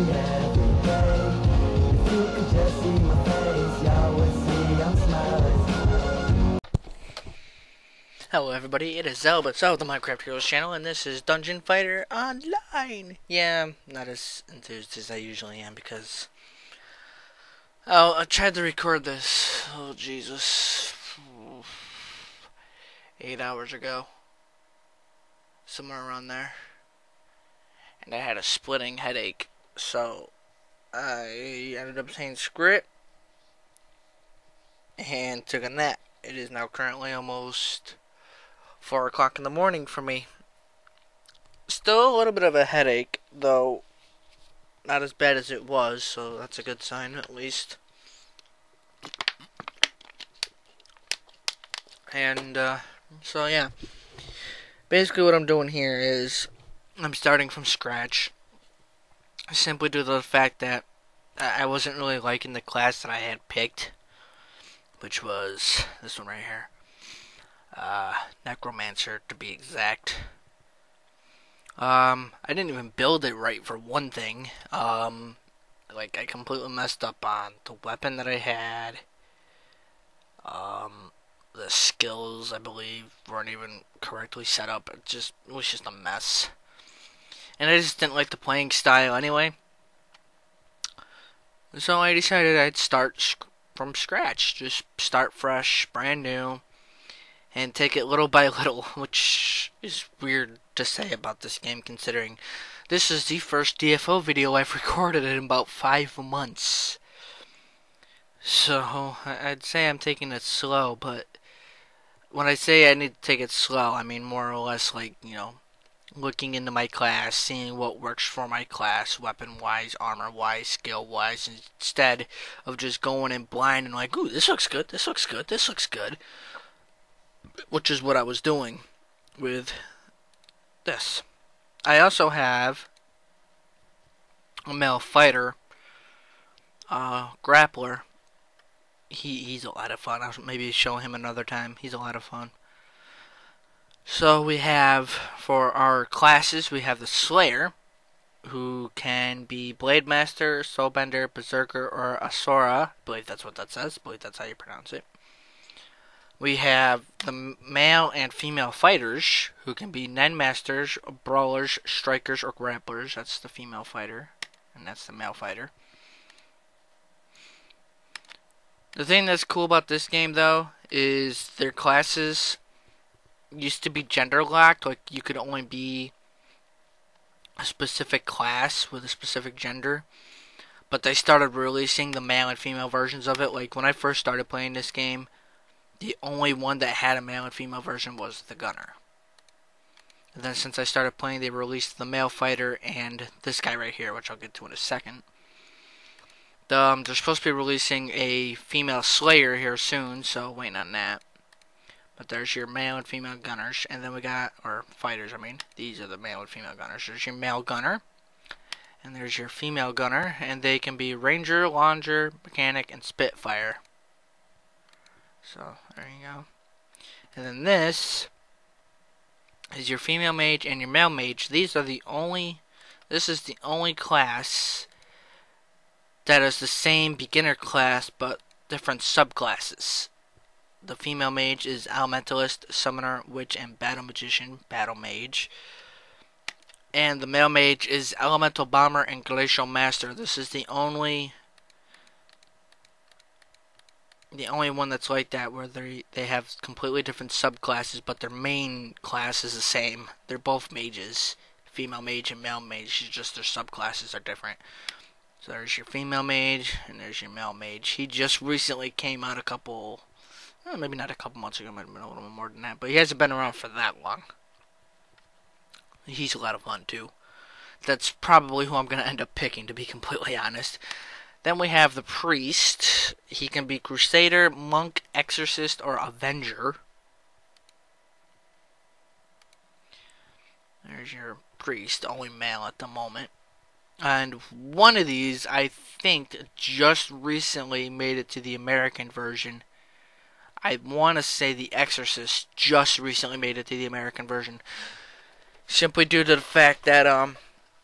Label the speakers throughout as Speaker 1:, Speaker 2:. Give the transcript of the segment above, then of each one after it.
Speaker 1: every day. If you could just see my face, y'all would see I'm smiling.
Speaker 2: Hello everybody, it is Xalabus of the Minecraft Heroes channel, and this is Dungeon Fighter Online. Yeah, I'm not as enthused as I usually am because... Oh, I tried to record this, oh Jesus, 8 hours ago. Somewhere around there. And I had a splitting headache, so I ended up saying screw it and took a nap. It is now currently almost 4 o'clock in the morning for me. Still a little bit of a headache, though not as bad as it was, so that's a good sign at least. And so yeah, basically what I'm doing here is I'm starting from scratch, simply due to the fact that I wasn't really liking the class that I had picked, which was this one right here. Necromancer to be exact. I didn't even build it right for one thing. Like I completely messed up on the weapon that I had. The skills, I believe, weren't even correctly set up. It was just a mess. And I just didn't like the playing style anyway. So I decided I'd start from scratch. Just start fresh, brand new. And take it little by little, which is weird to say about this game considering this is the first DFO video I've recorded in about 5 months. So, I'd say I'm taking it slow, but when I say I need to take it slow, I mean more or less like, you know, looking into my class, seeing what works for my class, weapon-wise, armor-wise, skill-wise, instead of just going in blind and like, ooh, this looks good, this looks good, this looks good. Which is what I was doing with this. I also have a male fighter, grappler. He's a lot of fun. I'll maybe show him another time. He's a lot of fun. So we have, for our classes, we have the Slayer, who can be Blade Master, Soulbender, Berserker, or Asura. I believe that's what that says. I believe that's how you pronounce it. We have the male and female fighters, who can be Nen Masters, Brawlers, Strikers, or Grapplers. That's the female fighter, and that's the male fighter. The thing that's cool about this game, though, is their classes used to be gender locked. Like, you could only be a specific class with a specific gender. But they started releasing the male and female versions of it. Like, when I first started playing this game, the only one that had a male and female version was the gunner. And then since I started playing, they released the male fighter and this guy right here, which I'll get to in a second. They're supposed to be releasing a female slayer here soon, so waiting on that. But there's your male and female gunners, and then we got, or fighters, I mean. These are the male and female gunners. There's your male gunner, and there's your female gunner, and they can be ranger, launcher, mechanic, and spitfire. So, there you go. And then this is your female mage and your male mage. This is the only class that is the same beginner class, but different subclasses. The female mage is Elementalist, Summoner, Witch, and Battle Magician, Battle Mage. And the male mage is Elemental Bomber and Glacial Master. This is the only one that's like that, where they have completely different subclasses, but their main class is the same. They're both mages, female mage and male mage, just their subclasses are different. So there's your female mage, and there's your male mage. He just recently came out maybe not a couple months ago, might have been a little more than that, but he hasn't been around for that long. He's a lot of fun too. That's probably who I'm going to end up picking, to be completely honest. Then we have the priest. He can be Crusader, Monk, Exorcist, or Avenger. There's your priest, only male at the moment. And one of these, I think, just recently made it to the American version. I want to say the Exorcist just recently made it to the American version. Simply due to the fact that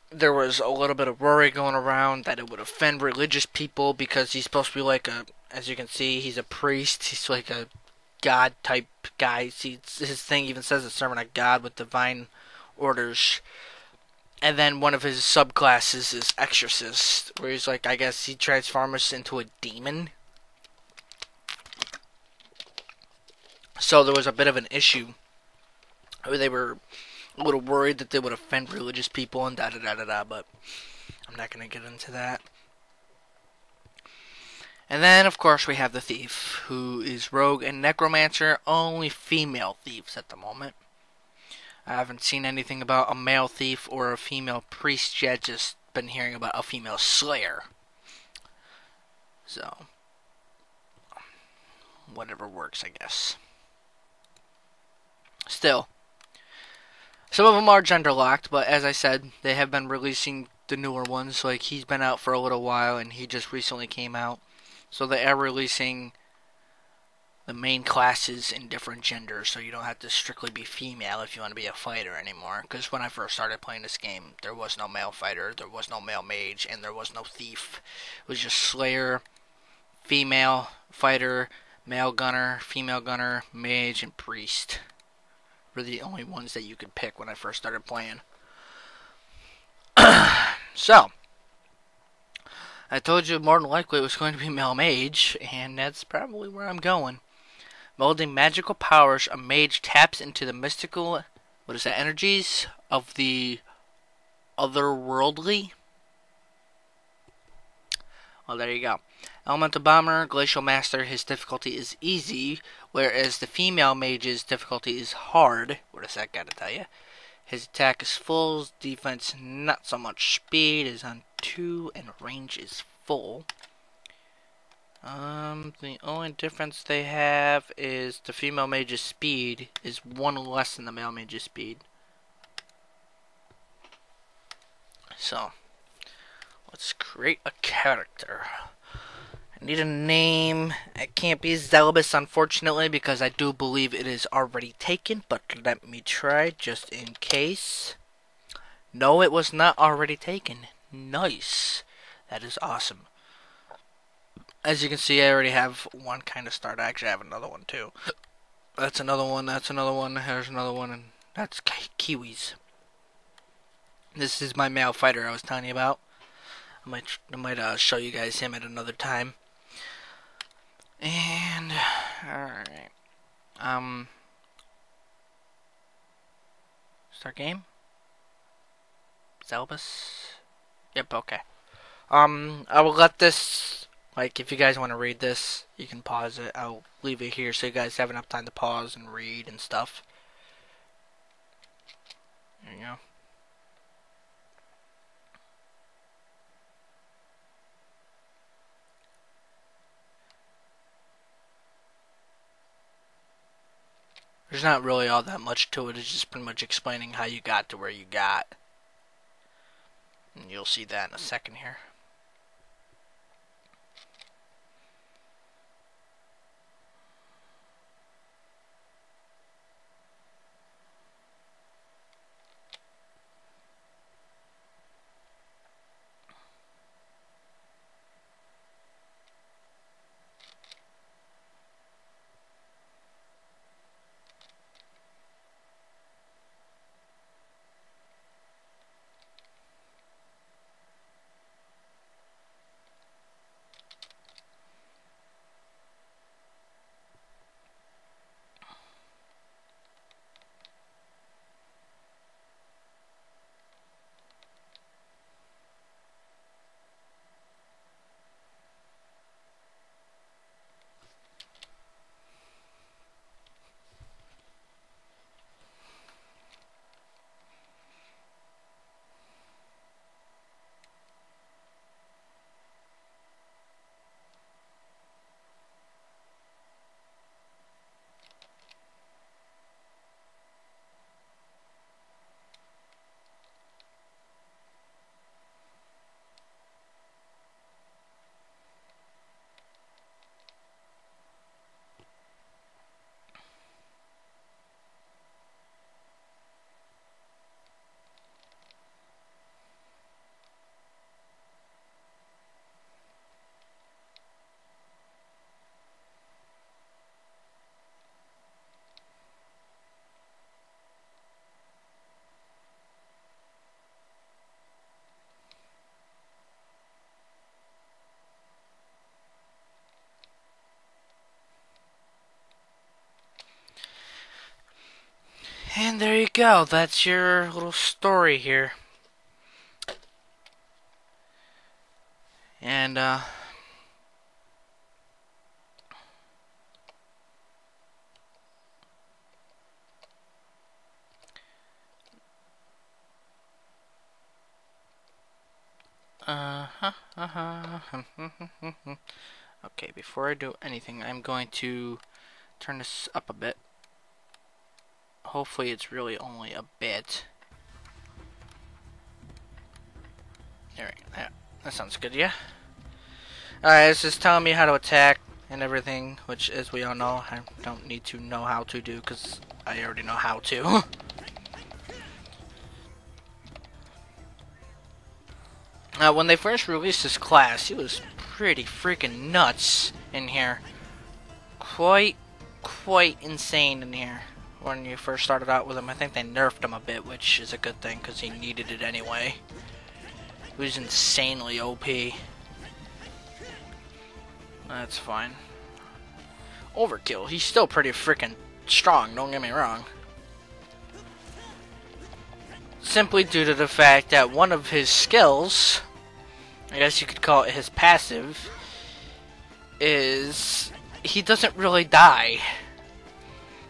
Speaker 2: there was a little bit of worry going around that it would offend religious people because he's supposed to be like a, as you can see, he's a priest. He's like a God type guy. See, his thing even says a servant of God with divine orders. And then one of his subclasses is exorcist, where he's like, I guess he transforms into a demon. So there was a bit of an issue where they were a little worried that they would offend religious people and da da da da da, but I'm not going to get into that. And then, of course, we have the thief, who is rogue and necromancer, only female thieves at the moment. I haven't seen anything about a male thief or a female priest yet, just been hearing about a female slayer. So, whatever works, I guess. Still, some of them are gender locked, but as I said, they have been releasing the newer ones. Like, he's been out for a little while, and he just recently came out. So they are releasing the main classes in different genders, so you don't have to strictly be female if you want to be a fighter anymore. Because when I first started playing this game, there was no male fighter, there was no male mage, and there was no thief. It was just slayer, female fighter, male gunner, female gunner, mage, and priest were the only ones that you could pick when I first started playing. So, I told you more than likely it was going to be Male Mage, and that's probably where I'm going. Molding magical powers, a mage taps into the mystical, energies of the otherworldly. Well, there you go. Elemental Bomber, Glacial Master, his difficulty is easy, whereas the female mage's difficulty is hard. What does that got to tell you? His attack is full, defense not so much. Speed is on 2, and range is full. The only difference they have is the female mage's speed is 1 less than the male mage's speed. So, let's create a character. I need a name. It can't be Xalabus, unfortunately, because I do believe it is already taken, but let me try just in case. No, it was not already taken. Nice. That is awesome. As you can see, I already have one kind of start. I actually have another one, too. That's another one, that's another one, there's another one, and that's Kiwis. This is my male fighter I was telling you about. I might show you guys him at another time. And, alright. Start game? Xalabus? Yep, okay. I will let this, like, if you guys want to read this, you can pause it. I'll leave it here so you guys have enough time to pause and read and stuff. There you go. There's not really all that much to it. It's just pretty much explaining how you got to where you got. And you'll see that in a second here. And there you go. That's your little story here. And, okay, before I do anything, I'm going to turn this up a bit. Hopefully it's really only a bit. There we go. That sounds good, yeah? Alright, this is telling me how to attack and everything, which, as we all know, I don't need to know how to do, because I already know how to. When they first released this class, he was pretty freaking nuts in here. Quite insane in here when you first started out with him. I think they nerfed him a bit, which is a good thing, because he needed it anyway. He was insanely OP. That's fine. Overkill. He's still pretty freaking strong, don't get me wrong. Simply due to the fact that one of his skills, I guess you could call it his passive, is he doesn't really die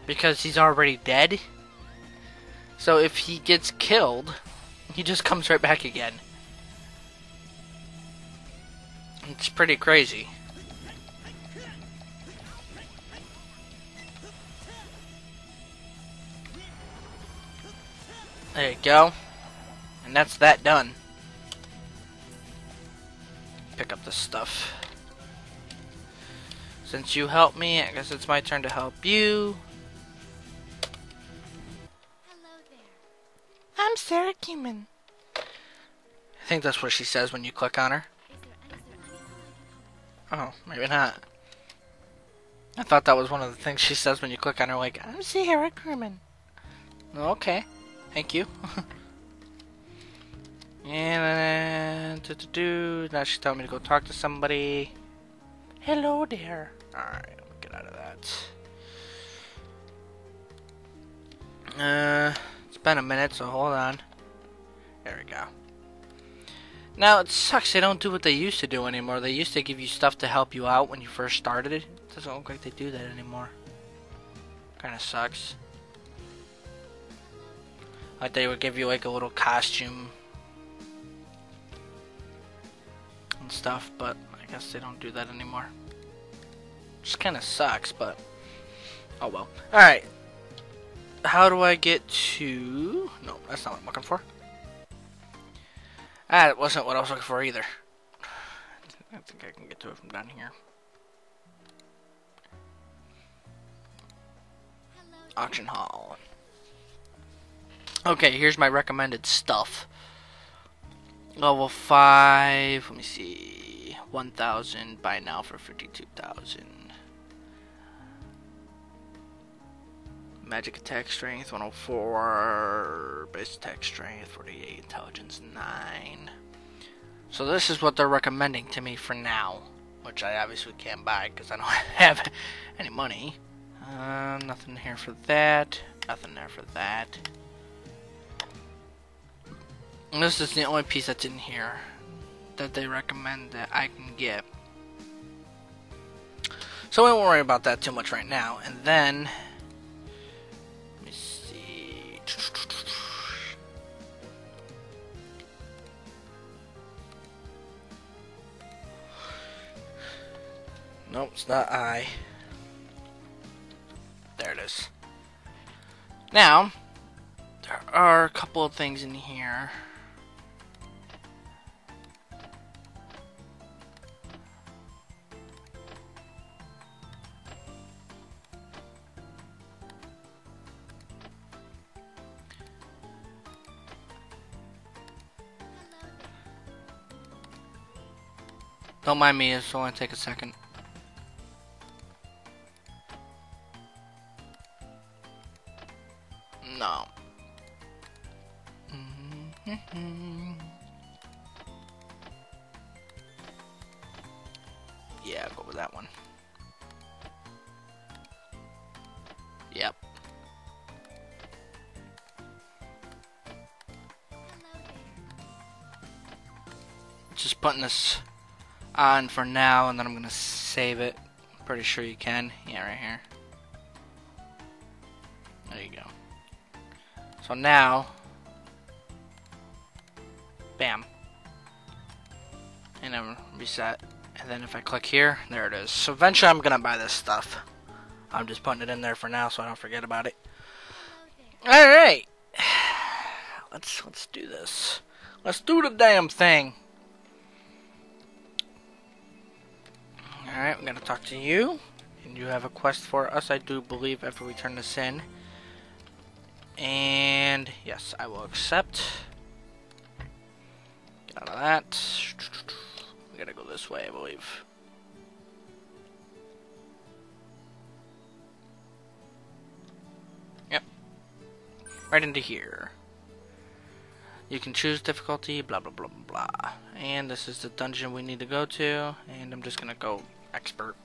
Speaker 2: because he's already dead. So if he gets killed, he just comes right back again. It's pretty crazy. There you go. And that's that done. Pick up this stuff. Since you helped me, I guess it's my turn to help you.
Speaker 3: Hello there.
Speaker 2: I'm Sarah Keeman. I think that's what she says when you click on her. Oh, maybe not. I thought that was one of the things she says when you click on her, like, I'm Sarah Kerman. Okay, thank you. And now she's telling me to go talk to somebody. Hello there. Alright, let me get out of that. It's been a minute, so hold on. There we go. Now, it sucks they don't do what they used to do anymore. They used to give you stuff to help you out when you first started it. It doesn't look like they do that anymore. Kinda sucks. Like they would give you like a little costume and stuff, but I guess they don't do that anymore. Just kinda sucks, but oh well. Alright. How do I get to... No, that's not what I'm looking for. That wasn't what I was looking for either. I think I can get to it from down here. Auction hall. Okay, here's my recommended stuff. Level 5, let me see. 1,000, buy now for 52,000. Magic attack strength 104, base attack strength 48, intelligence 9. So this is what they're recommending to me for now, which I obviously can't buy because I don't have any money. Nothing here for that, nothing there for that. And this is the only piece that's in here that they recommend that I can get. So we won't worry about that too much right now. And then let me see. Nope, it's not I. There it is. Now, there are a couple of things in here. Don't mind me, it's only take a second. No. Yeah, I'll go with that one. Yep. just putting this on for now, and then I'm gonna save it. Pretty sure you can. Yeah, right here. There you go. So now, bam, and then reset. And then if I click here, there it is. So eventually I'm gonna buy this stuff. I'm just putting it in there for now so I don't forget about it. Alright. Let's do this. Let's do the damn thing. Alright, we're gonna talk to you. And you have a quest for us, I do believe, after we turn this in. And yes, I will accept. Get out of that. We gotta go this way, I believe. Yep. Right into here. You can choose difficulty, blah blah blah blah blah. And this is the dungeon we need to go to. And I'm just gonna go expert.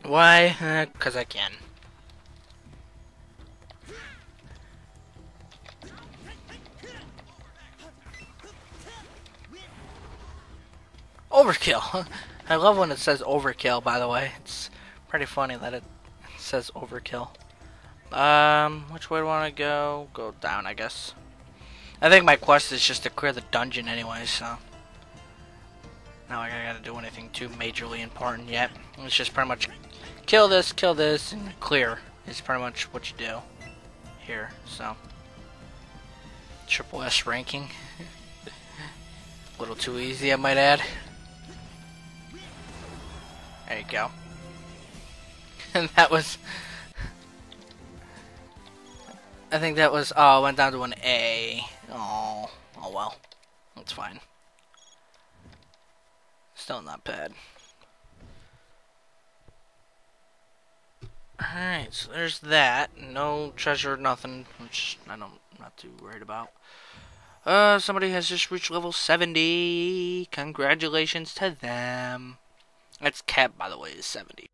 Speaker 2: Why? 'Cause I can. Overkill. I love when it says overkill, by the way. It's pretty funny that it says overkill. Which way do I want to go? Go down, I guess. I think my quest is just to clear the dungeon anyway, so. Not like I gotta do anything too majorly important yet. It's just pretty much kill this, and clear. Is pretty much what you do here, so. Triple S ranking. A little too easy, I might add. There you go. And that was... I think that was... Oh, it went down to an A. Oh well. That's fine. Still not bad. Alright, so there's that. No treasure, nothing, which I'm not too worried about. Somebody has just reached level 70. Congratulations to them. That's cap, by the way, is 70.